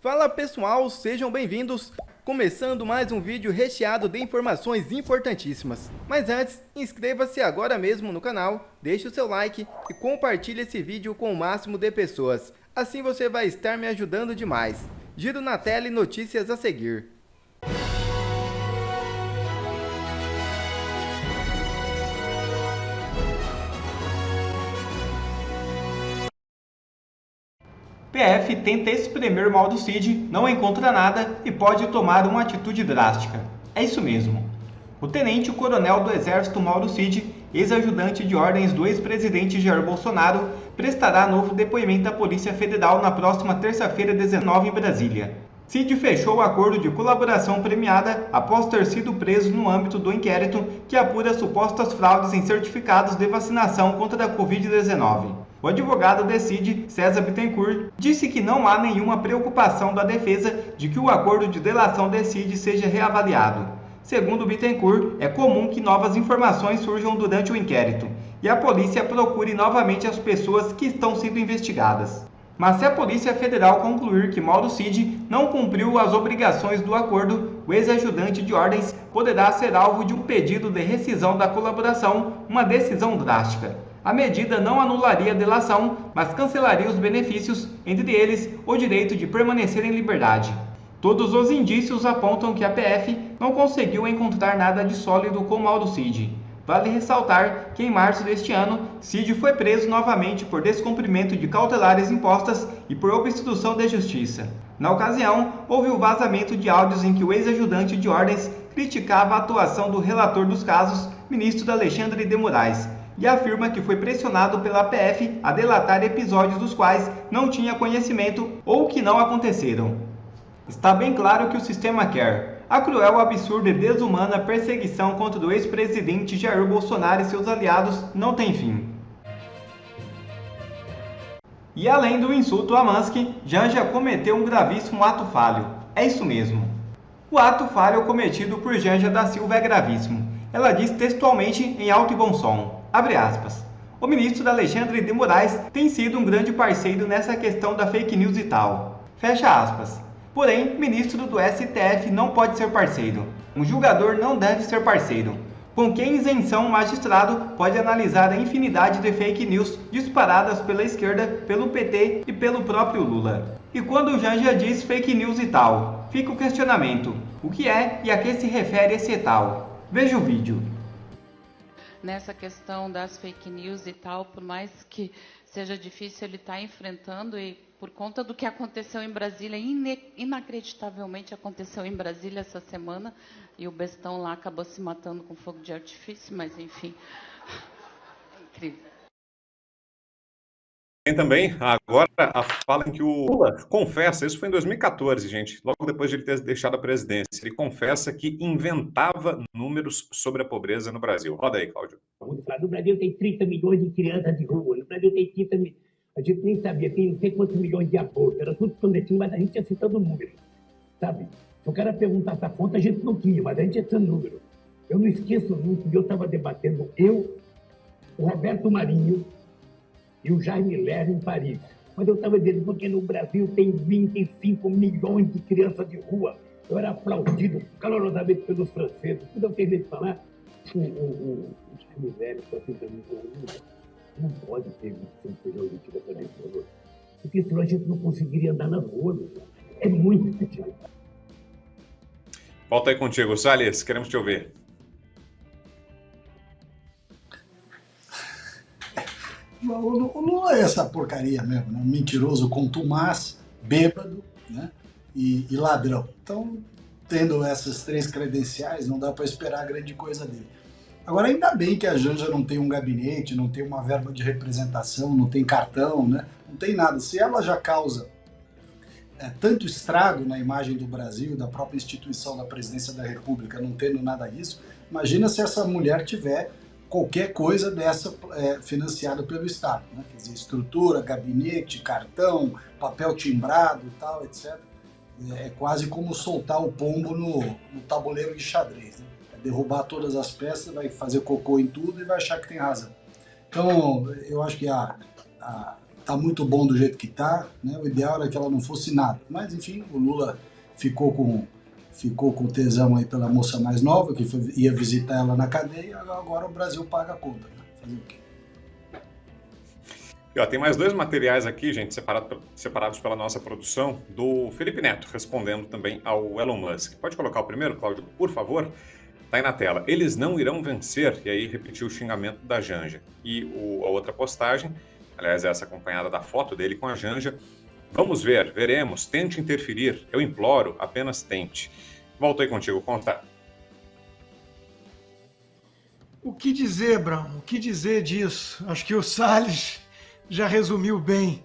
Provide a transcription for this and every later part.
Fala pessoal, sejam bem-vindos! Começando mais um vídeo recheado de informações importantíssimas. Mas antes, inscreva-se agora mesmo no canal, deixe o seu like e compartilhe esse vídeo com o máximo de pessoas. Assim você vai estar me ajudando demais. Giro na tela e notícias a seguir. PF tenta espremer Mauro Cid, não encontra nada e pode tomar uma atitude drástica. É isso mesmo. O tenente-coronel do Exército Mauro Cid, ex-ajudante de ordens do ex-presidente Jair Bolsonaro, prestará novo depoimento à Polícia Federal na próxima terça-feira, 19, em Brasília. Cid fechou o acordo de colaboração premiada após ter sido preso no âmbito do inquérito que apura supostas fraudes em certificados de vacinação contra a Covid-19. O advogado de Cid, César Bittencourt, disse que não há nenhuma preocupação da defesa de que o acordo de delação de Cid seja reavaliado. Segundo Bittencourt, é comum que novas informações surjam durante o inquérito e a polícia procure novamente as pessoas que estão sendo investigadas. Mas se a Polícia Federal concluir que Mauro Cid não cumpriu as obrigações do acordo, o ex-ajudante de ordens poderá ser alvo de um pedido de rescisão da colaboração, uma decisão drástica. A medida não anularia a delação, mas cancelaria os benefícios, entre eles o direito de permanecer em liberdade. Todos os indícios apontam que a PF não conseguiu encontrar nada de sólido com Mauro Cid. Vale ressaltar que em março deste ano, Cid foi preso novamente por descumprimento de cautelares impostas e por obstrução de justiça. Na ocasião, houve o vazamento de áudios em que o ex-ajudante de ordens criticava a atuação do relator dos casos, ministro Alexandre de Moraes, e afirma que foi pressionado pela PF a delatar episódios dos quais não tinha conhecimento ou que não aconteceram. Está bem claro que o sistema quer a cruel, absurda e desumana perseguição contra o ex-presidente Jair Bolsonaro e seus aliados não tem fim. E além do insulto a Mansky, Janja cometeu um gravíssimo ato falho. É isso mesmo. O ato falho cometido por Janja da Silva é gravíssimo. Ela diz textualmente em alto e bom som. Abre aspas. O ministro Alexandre de Moraes tem sido um grande parceiro nessa questão da fake news e tal. Fecha aspas. Porém, ministro do STF não pode ser parceiro. Um julgador não deve ser parceiro. Com que isenção o magistrado pode analisar a infinidade de fake news disparadas pela esquerda, pelo PT e pelo próprio Lula. E quando o Janja diz fake news e tal, fica o questionamento. O que é e a que se refere esse tal? Veja o vídeo. Nessa questão das fake news e tal, por mais que seja difícil, ele está enfrentando e por conta do que aconteceu em Brasília, inacreditavelmente aconteceu em Brasília essa semana, e o bestão lá acabou se matando com fogo de artifício, mas enfim, é incrível. Tem também agora a fala em que o Lula confessa, isso foi em 2014, gente, logo depois de ele ter deixado a presidência, ele confessa que inventava números sobre a pobreza no Brasil. Roda aí, Cláudio. No Brasil tem 30 milhões de crianças de rua, no Brasil tem 30 milhões, a gente nem sabia, tem não sei quantos milhões de abortos, era tudo clandestino, mas a gente ia citando números, sabe? Se o cara perguntasse a conta, a gente não tinha, mas a gente ia citando números. Eu não esqueço nunca que eu estava debatendo, o Roberto Marinho e o Jaime Lerner em Paris. Mas eu estava dizendo, porque no Brasil tem 25 milhões de crianças de rua. Eu era aplaudido calorosamente pelos franceses. Quando eu terminei de falar, o Jaime Lerner falou assim para mim, não pode ter 25 milhões de crianças de rua, porque senão a gente não conseguiria andar nas ruas. É muito pequeno. Volta aí contigo, Salles, queremos te ouvir. O Lula é essa porcaria mesmo, né? Mentiroso, contumaz, bêbado, né? e ladrão. Então, tendo essas três credenciais, não dá para esperar grande coisa dele. Agora, ainda bem que a Janja não tem um gabinete, não tem uma verba de representação, não tem cartão, né? Não tem nada. Se ela já causa tanto estrago na imagem do Brasil, da própria instituição da Presidência da República, não tendo nada disso, imagina se essa mulher tiver qualquer coisa dessa financiada pelo Estado, né? Quer dizer, estrutura, gabinete, cartão, papel timbrado, tal, etc. É quase como soltar o pombo no tabuleiro de xadrez, né? É derrubar todas as peças, vai fazer cocô em tudo e vai achar que tem razão. Então, eu acho que a tá muito bom do jeito que tá, né? O ideal era que ela não fosse nada. Mas, enfim, o Lula ficou com tesão aí pela moça mais nova, que ia visitar ela na cadeia, agora o Brasil paga a conta, né? Fazer o quê? E, ó, tem mais 2 materiais aqui, gente, separados pela nossa produção, do Felipe Neto, respondendo também ao Elon Musk. Pode colocar o primeiro, Cláudio, por favor? Tá aí na tela. Eles não irão vencer, e aí repetiu o xingamento da Janja. E a outra postagem, aliás, essa acompanhada da foto dele com a Janja. Vamos ver, veremos, tente interferir, eu imploro, apenas tente. Volto aí contigo, conta. O que dizer, Brown? O que dizer disso? Acho que o Salles já resumiu bem.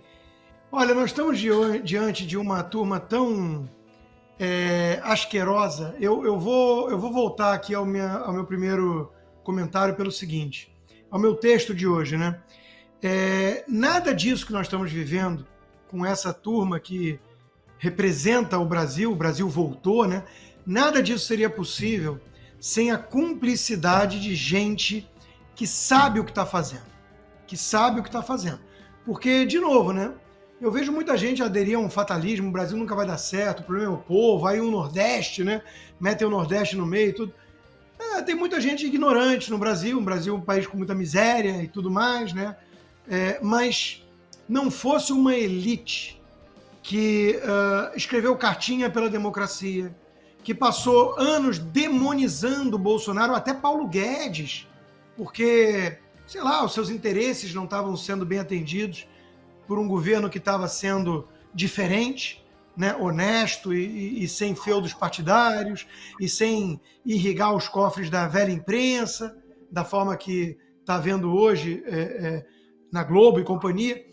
Olha, nós estamos diante de uma turma tão asquerosa. Eu vou voltar aqui ao meu primeiro comentário pelo seguinte, ao meu texto de hoje, né? Nada disso que nós estamos vivendo com essa turma que representa o Brasil voltou, né? Nada disso seria possível sem a cumplicidade de gente que sabe o que está fazendo. Porque, de novo, né? Eu vejo muita gente aderir a um fatalismo, o Brasil nunca vai dar certo, o problema é o povo, aí o Nordeste, né? Metem o Nordeste no meio e tudo. Tem muita gente ignorante no Brasil, é um país com muita miséria e tudo mais, né? Mas não fosse uma elite que escreveu cartinha pela democracia, que passou anos demonizando o Bolsonaro, até Paulo Guedes, porque, sei lá, os seus interesses não estavam sendo bem atendidos por um governo que estava sendo diferente, né, honesto e sem feudos partidários, e sem irrigar os cofres da velha imprensa, da forma que está vendo hoje na Globo e companhia.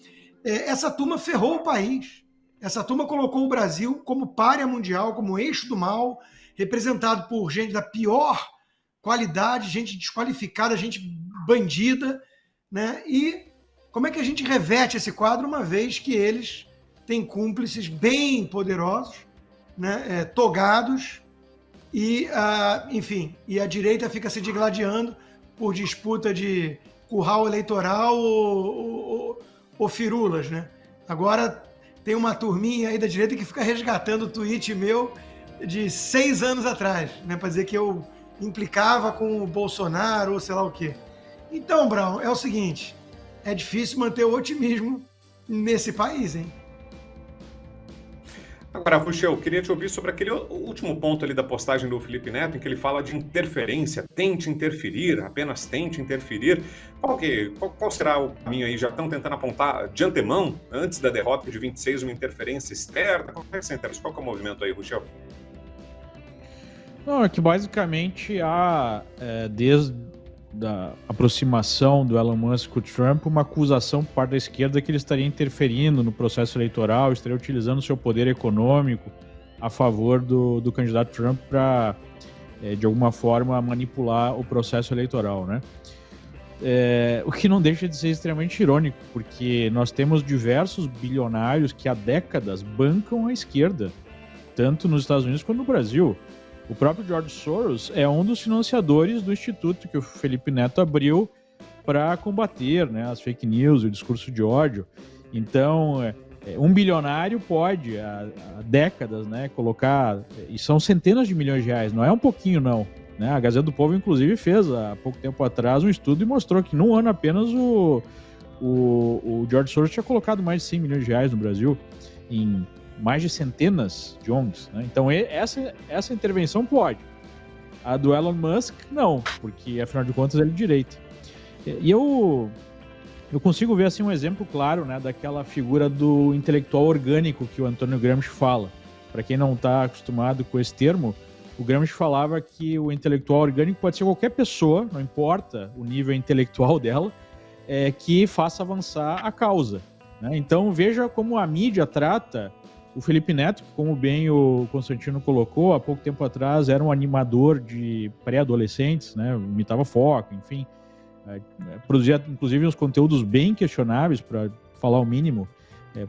Essa turma ferrou o país. Essa turma colocou o Brasil como pária mundial, como eixo do mal, representado por gente da pior qualidade, gente desqualificada, gente bandida, né? E como é que a gente reverte esse quadro, uma vez que eles têm cúmplices bem poderosos, né? Togados, e, enfim, e a direita fica se digladiando por disputa de curral eleitoral ou firulas, né? Agora tem uma turminha aí da direita que fica resgatando o tweet meu de 6 anos atrás, né? Para dizer que eu implicava com o Bolsonaro ou sei lá o quê. Então, Brown, é o seguinte, é difícil manter o otimismo nesse país, hein? Agora, Ruschel, eu queria te ouvir sobre aquele último ponto ali da postagem do Felipe Neto, em que ele fala de interferência, tente interferir, apenas tente interferir. Qual será o caminho aí? Já estão tentando apontar de antemão, antes da derrota de 26, uma interferência externa? Qual que é o movimento aí, Ruschel? Não, é que basicamente há, desde a aproximação do Elon Musk com o Trump, uma acusação por parte da esquerda que ele estaria interferindo no processo eleitoral, estaria utilizando o seu poder econômico a favor do candidato Trump para, de alguma forma, manipular o processo eleitoral, né? O que não deixa de ser extremamente irônico, porque nós temos diversos bilionários que há décadas bancam a esquerda, tanto nos Estados Unidos quanto no Brasil. O próprio George Soros é um dos financiadores do instituto que o Felipe Neto abriu para combater, né, as fake news, o discurso de ódio. Então, um bilionário pode, há décadas, né, colocar... E são centenas de milhões de reais, não é um pouquinho, não. Né? A Gazeta do Povo, inclusive, fez há pouco tempo atrás um estudo e mostrou que num ano apenas o George Soros tinha colocado mais de 100 milhões de reais no Brasil em mais de centenas de ONGs, né? Então essa intervenção pode. A do Elon Musk, não, porque afinal de contas ele é de direita. E eu consigo ver assim um exemplo claro, né, daquela figura do intelectual orgânico que o Antônio Gramsci fala. Para quem não está acostumado com esse termo, o Gramsci falava que o intelectual orgânico pode ser qualquer pessoa, não importa o nível intelectual dela, que faça avançar a causa, né? Então veja como a mídia trata o Felipe Neto, que, como bem o Constantino colocou, há pouco tempo atrás era um animador de pré-adolescentes, né? Imitava Foca, enfim. Produzia, inclusive, uns conteúdos bem questionáveis, para falar o mínimo,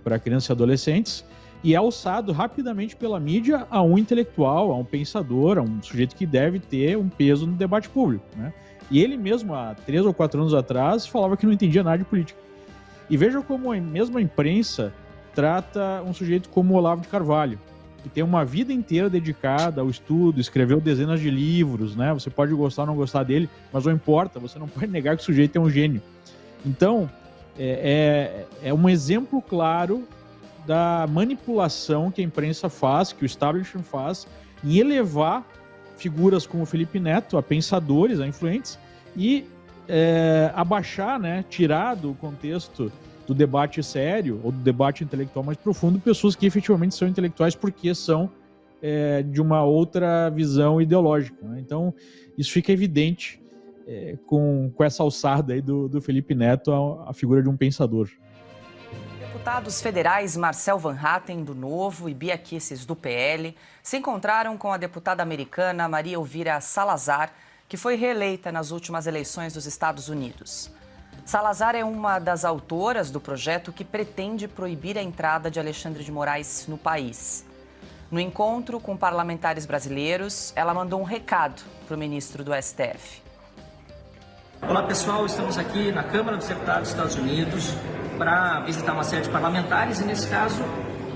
para crianças e adolescentes, e é alçado rapidamente pela mídia a um intelectual, a um pensador, a um sujeito que deve ter um peso no debate público, né? E ele mesmo, há 3 ou 4 anos atrás, falava que não entendia nada de política. E veja como mesmo a imprensa trata um sujeito como Olavo de Carvalho, que tem uma vida inteira dedicada ao estudo, escreveu dezenas de livros, né? Você pode gostar ou não gostar dele, mas não importa, você não pode negar que o sujeito é um gênio. Então, é um exemplo claro da manipulação que a imprensa faz, que o establishment faz, em elevar figuras como Felipe Neto a pensadores, a influentes, e abaixar, né, tirar do contexto do debate sério ou do debate intelectual mais profundo pessoas que efetivamente são intelectuais porque são de uma outra visão ideológica, né? Então, isso fica evidente com essa alçada aí do Felipe Neto, a figura de um pensador. Deputados federais Marcel Van Hatten, do Novo, e Bia Kicis, do PL, se encontraram com a deputada americana Maria Elvira Salazar, que foi reeleita nas últimas eleições dos Estados Unidos. Salazar é uma das autoras do projeto que pretende proibir a entrada de Alexandre de Moraes no país. No encontro com parlamentares brasileiros, ela mandou um recado para o ministro do STF. Olá pessoal, estamos aqui na Câmara dos Deputados dos Estados Unidos para visitar uma série de parlamentares e nesse caso,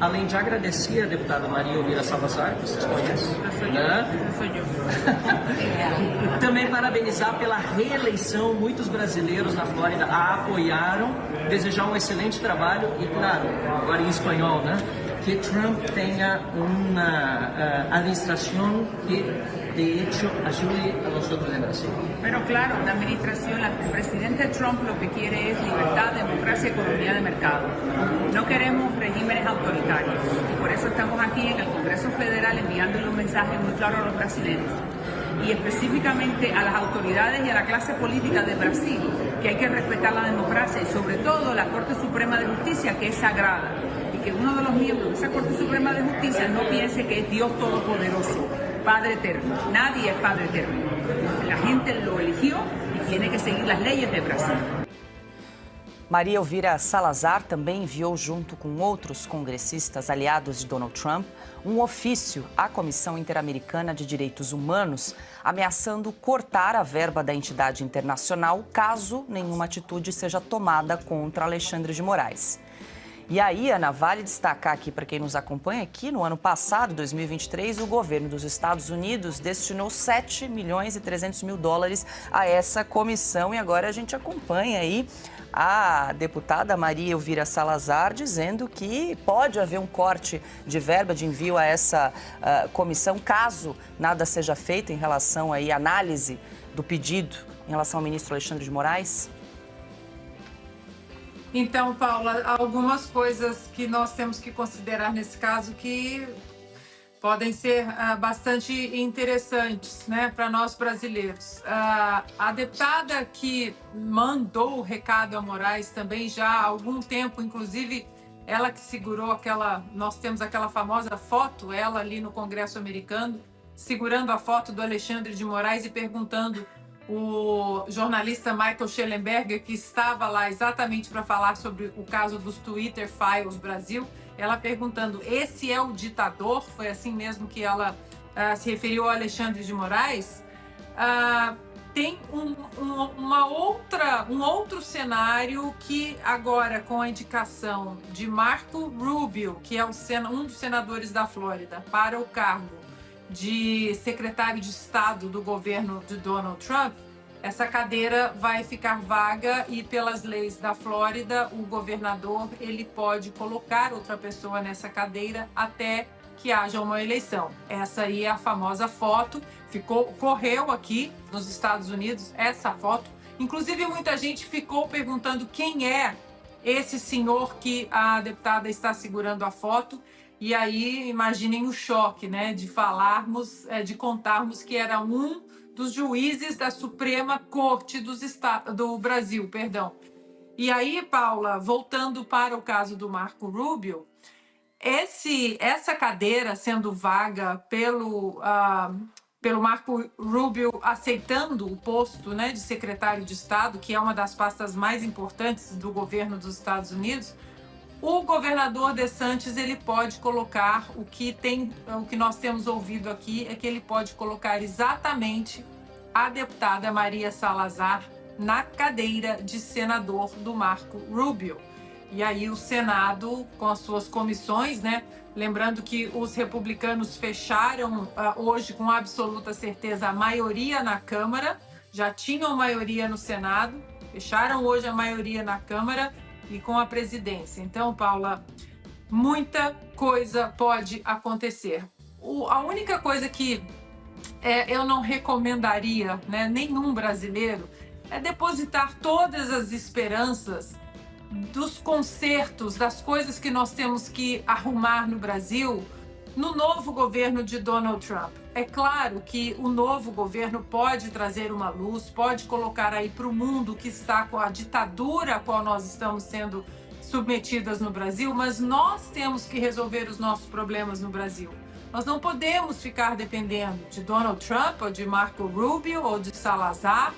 além de agradecer a deputada Maria Elvira Salazar, que vocês conhecem, também parabenizar pela reeleição. Muitos brasileiros na Flórida a apoiaram, desejar um excelente trabalho e, claro, agora em espanhol, né? Que Trump tenha uma administración que de hecho ayude a nosotros en Brasil. Pero claro, la administración, el presidente Trump lo que quiere es libertad, democracia y economía de mercado. No queremos regímenes autoritarios y por eso estamos aquí en el Congreso Federal enviándole un mensaje muy claro a los brasileños y específicamente a las autoridades y a la clase política de Brasil, que hay que respetar la democracia y sobre todo la Corte Suprema de Justicia, que es sagrada, y que uno de los miembros de esa Corte Suprema de Justicia no piense que es Dios Todopoderoso, Padre Eterno. Nadie es Padre Eterno. La gente lo eligió y tiene que seguir las leyes de Brasil. Maria Elvira Salazar também enviou, junto com outros congressistas aliados de Donald Trump, um ofício à Comissão Interamericana de Direitos Humanos, ameaçando cortar a verba da entidade internacional caso nenhuma atitude seja tomada contra Alexandre de Moraes. E aí, Ana, vale destacar aqui para quem nos acompanha que no ano passado, 2023, o governo dos Estados Unidos destinou 7 milhões e 300 mil dólares a essa comissão e agora a gente acompanha aí a deputada Maria Elvira Salazar dizendo que pode haver um corte de verba de envio a essa comissão caso nada seja feito em relação aí à análise do pedido em relação ao ministro Alexandre de Moraes. Então, Paula, algumas coisas que nós temos que considerar nesse caso que podem ser bastante interessantes, né, para nós brasileiros. A deputada que mandou o recado a Moraes também já há algum tempo, inclusive ela que segurou nós temos aquela famosa foto, ela ali no Congresso americano, segurando a foto do Alexandre de Moraes e perguntando o jornalista Michael Schellenberger, que estava lá exatamente para falar sobre o caso dos Twitter Files Brasil, ela perguntando, esse é o ditador? Foi assim mesmo que ela se referiu ao Alexandre de Moraes. Tem um outro cenário que agora, com a indicação de Marco Rubio, que é um dos senadores da Flórida, para o cargo de secretário de Estado do governo de Donald Trump, essa cadeira vai ficar vaga e pelas leis da Flórida, o governador ele pode colocar outra pessoa nessa cadeira até que haja uma eleição. Essa aí é a famosa foto, correu aqui nos Estados Unidos essa foto. Inclusive muita gente ficou perguntando quem é esse senhor que a deputada está segurando a foto. E aí, imaginem o choque, né, de contarmos que era um dos juízes da Suprema Corte do Brasil, perdão. E aí, Paula, voltando para o caso do Marco Rubio, essa cadeira sendo vaga pelo Marco Rubio aceitando o posto, né, de secretário de Estado, que é uma das pastas mais importantes do governo dos Estados Unidos, o governador DeSantis ele pode colocar o que nós temos ouvido aqui é que ele pode colocar exatamente a deputada Maria Salazar na cadeira de senador do Marco Rubio. E aí o Senado, com as suas comissões, né? Lembrando que os republicanos fecharam hoje com absoluta certeza a maioria na Câmara, já tinham maioria no Senado, fecharam hoje a maioria na Câmara e com a presidência. Então, Paula, muita coisa pode acontecer. A única coisa que eu não recomendaria, né, nenhum brasileiro, é depositar todas as esperanças dos consertos, das coisas que nós temos que arrumar no Brasil, no novo governo de Donald Trump. É claro que o novo governo pode trazer uma luz, pode colocar aí para o mundo que está com a ditadura a qual nós estamos sendo submetidas no Brasil, mas nós temos que resolver os nossos problemas no Brasil. Nós não podemos ficar dependendo de Donald Trump, ou de Marco Rubio, ou de Salazar,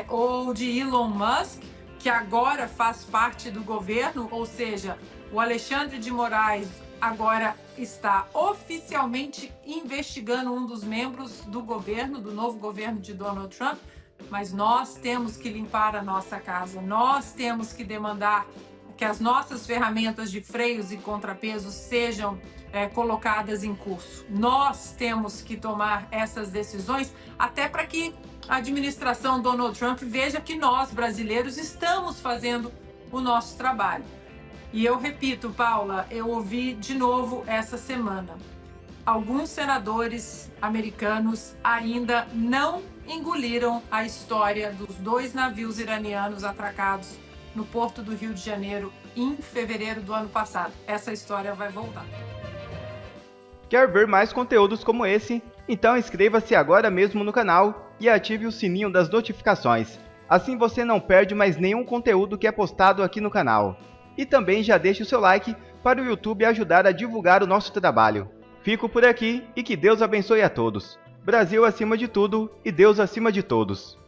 ou de Elon Musk, que agora faz parte do governo, ou seja, o Alexandre de Moraes agora está oficialmente investigando um dos membros do governo, do novo governo de Donald Trump, mas nós temos que limpar a nossa casa, nós temos que demandar que as nossas ferramentas de freios e contrapesos sejam colocadas em curso. Nós temos que tomar essas decisões até para que a administração Donald Trump veja que nós, brasileiros, estamos fazendo o nosso trabalho. E eu repito, Paula, eu ouvi de novo essa semana. Alguns senadores americanos ainda não engoliram a história dos 2 navios iranianos atracados no porto do Rio de Janeiro em fevereiro do ano passado. Essa história vai voltar. Quer ver mais conteúdos como esse? Então inscreva-se agora mesmo no canal e ative o sininho das notificações. Assim você não perde mais nenhum conteúdo que é postado aqui no canal. E também já deixe o seu like para o YouTube ajudar a divulgar o nosso trabalho. Fico por aqui e que Deus abençoe a todos. Brasil acima de tudo e Deus acima de todos.